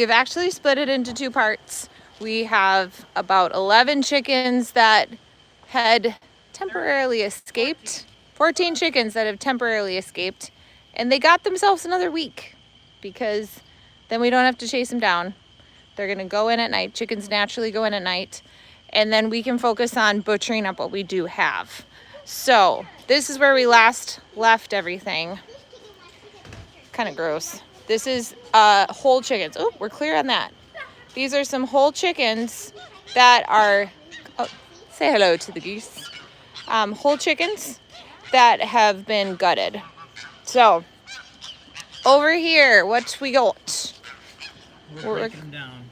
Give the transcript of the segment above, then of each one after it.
We've actually split it into two parts. We have about 11 chickens that had temporarily escaped. 14 chickens that have temporarily escaped. And they got themselves another week because then we don't have to chase them down. They're gonna go in at night. Chickens naturally go in at night. And then we can focus on butchering up what we do have. So this is where we last left everything. Kind of gross. This is whole chickens. Oh, we're clear on that. These are some whole chickens that are, oh, say hello to the geese. Whole chickens that have been gutted. So, over here, what we got? We're breaking them down.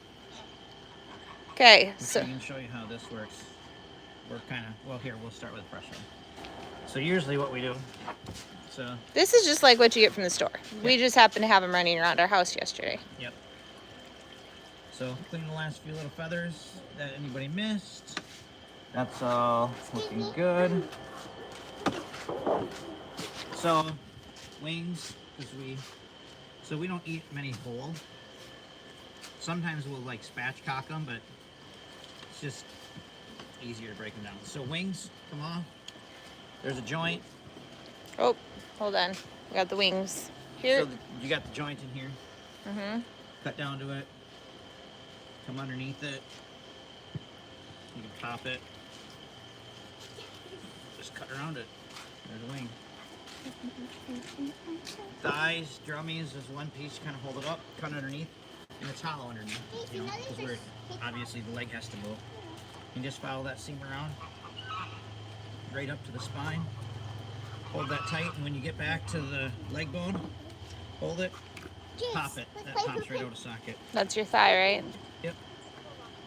Okay, so I can show you how this works. We're kind of, well, here, we'll start with fresh one. So usually what we do, this is just like what you get from the store. Yep. We just happened to have them running around our house yesterday. Yep. So clean the last few little feathers that anybody missed. That's all looking good. So wings, because we don't eat many whole. Sometimes we'll like spatchcock them, but it's just easier to break them down. So wings come off. There's a joint. Oh, hold on. We got the wings here. So you got the joint in here. Mm-hmm. Cut down to it. Come underneath it. You can pop it. Just cut around it. There's a wing. Thighs, drummies is one piece. Kind of hold it up, cut underneath, and it's hollow underneath. You know, because we're obviously the leg has to move. You can just follow that seam around, right up to the spine. Hold that tight, and when you get back to the leg bone, hold it, pop it. That pops right out of socket. That's your thigh, right? Yep.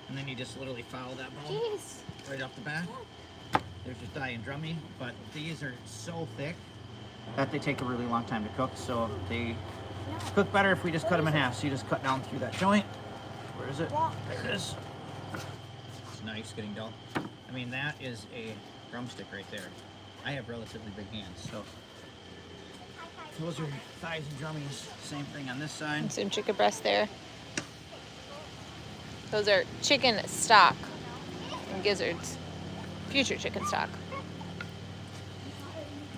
And then you just literally follow that bone right off the back. There's your thigh and drummy, but these are so thick that they take a really long time to cook, so they cook better if we just cut them in half. So you just cut down through that joint. Where is it? There it is. It's nice getting dull. I mean, that is a drumstick right there. I have relatively big hands, so those are thighs and drummies. Same thing on this side. Some chicken breast there. Those are chicken stock and gizzards. Future chicken stock.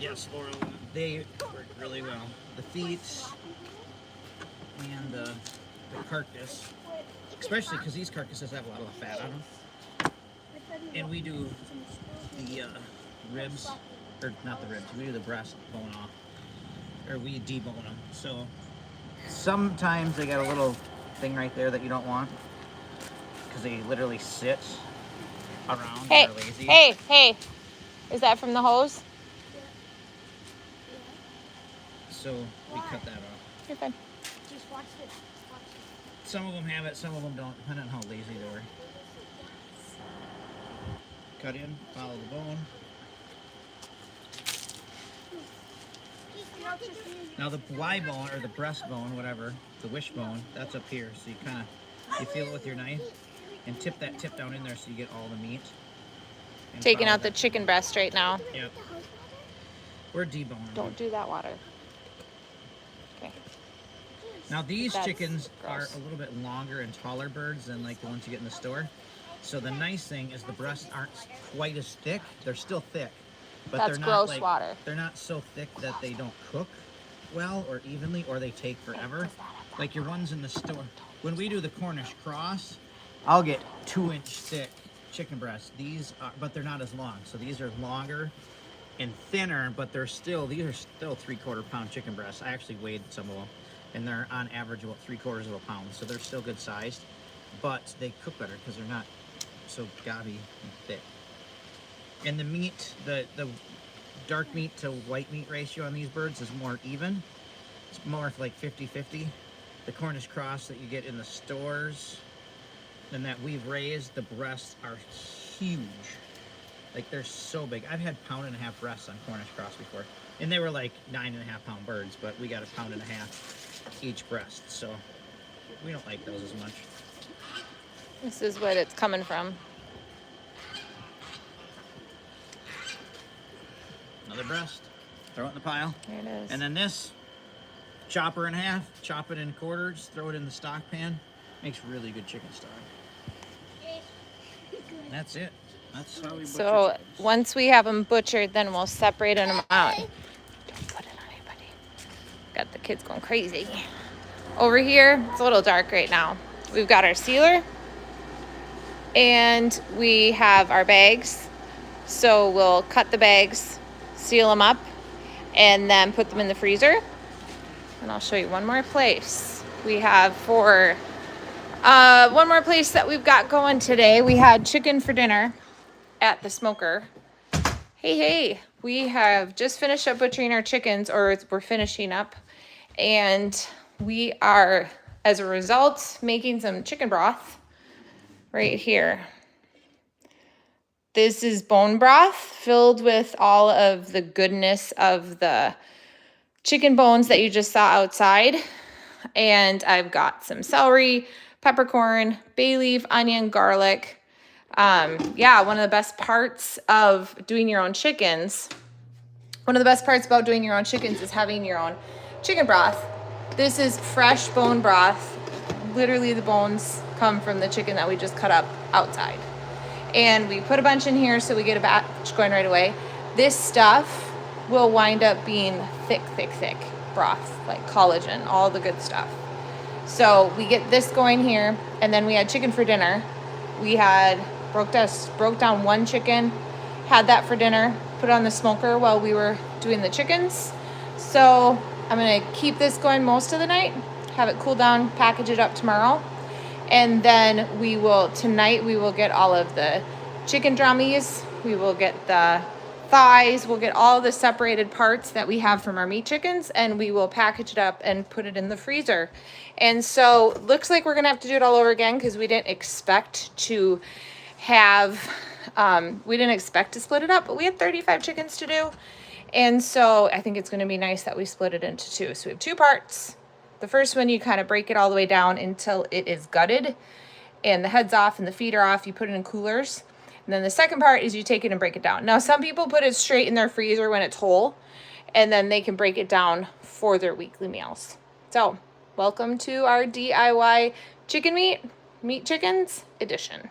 Yes, Laura, they work really well. The feet and the carcass, especially because these carcasses have a lot of fat on them. And we do the ribs, or not the ribs, we do the breast bone off, or we debone them. So sometimes they got a little thing right there that you don't want, because they literally sit around and are lazy. Hey, is that from the hose? So we cut that off. You're fine. Just watch it. Some of them have it, some of them don't, depending on how lazy they were. Cut in, follow the bone. Now the Y bone, or the breastbone, whatever, the wishbone, that's up here. So you feel it with your knife and tip that tip down in there so you get all the meat. Taking out the chicken breast right now. Yep. We're deboning. Don't do that, water. Okay. Now these That's chickens gross. are a little bit longer and taller birds than like the ones you get in the store. So the nice thing is the breasts aren't quite as thick. They're still thick, but That's they're not gross, water. They're not so thick that they don't cook well or evenly, or they take forever. Like your ones in the store. When we do the Cornish cross, I'll get 2-inch thick chicken breasts. These are, but they're not as long. So these are longer and thinner, but these are still 3/4 pound chicken breasts. I actually weighed some of them, and they're on average about 3/4 pound. So they're still good sized, but they cook better because they're not so gobby and thick. And the meat, the dark meat to white meat ratio on these birds is more even. It's more like 50-50. The Cornish cross that you get in the stores and that we've raised, the breasts are huge. Like, they're so big. I've had 1.5 pound breasts on Cornish cross before, and they were like 9.5 pound birds, but we got 1.5 pound each breast, so we don't like those as much. This is what it's coming from. Another breast, throw it in the pile. There it is. And then this, chop her in half, chop it in quarters, throw it in the stock pan, Makes really good chicken stock. That's it. That's how we butcher So chickens. once we have them butchered, then we'll separate them out. Don't put it on anybody. Got the kids going crazy. Over here, it's a little dark right now. We've got our sealer and we have our bags. So we'll cut the bags, seal them up, and then put them in the freezer. And I'll show you one more place. We have one more place that we've got going today. We had chicken for dinner at the smoker. Hey, we have just finished up butchering our chickens, or we're finishing up. And we are, as a result, making some chicken broth right here. This is bone broth filled with all of the goodness of the chicken bones that you just saw outside. And I've got some celery, peppercorn, bay leaf, onion, garlic. Yeah, one of the best parts of doing your own chickens. One of the best parts about doing your own chickens is having your own chicken broth. This is fresh bone broth. Literally the bones come from the chicken that we just cut up outside. And we put a bunch in here so we get a batch going right away. This stuff will wind up being thick broth, like collagen, all the good stuff. So we get this going here, and then we had chicken for dinner. We had broke down one chicken, had that for dinner, put it on the smoker while we were doing the chickens. So I'm gonna keep this going most of the night, have it cool down, package it up tomorrow. And then tonight we will get all of the chicken drummies. We will get the thighs. We'll get all the separated parts that we have from our meat chickens, and we will package it up and put it in the freezer. And so looks like we're gonna have to do it all over again because we didn't expect to split it up, but we had 35 chickens to do. And so I think it's gonna be nice that we split it into two. So we have two parts. The first one, you kind of break it all the way down until it is gutted and the head's off and the feet are off. You put it in coolers. And then the second part is you take it and break it down. Now, some people put it straight in their freezer when it's whole, and then they can break it down for their weekly meals. So welcome to our DIY chicken meat chickens edition.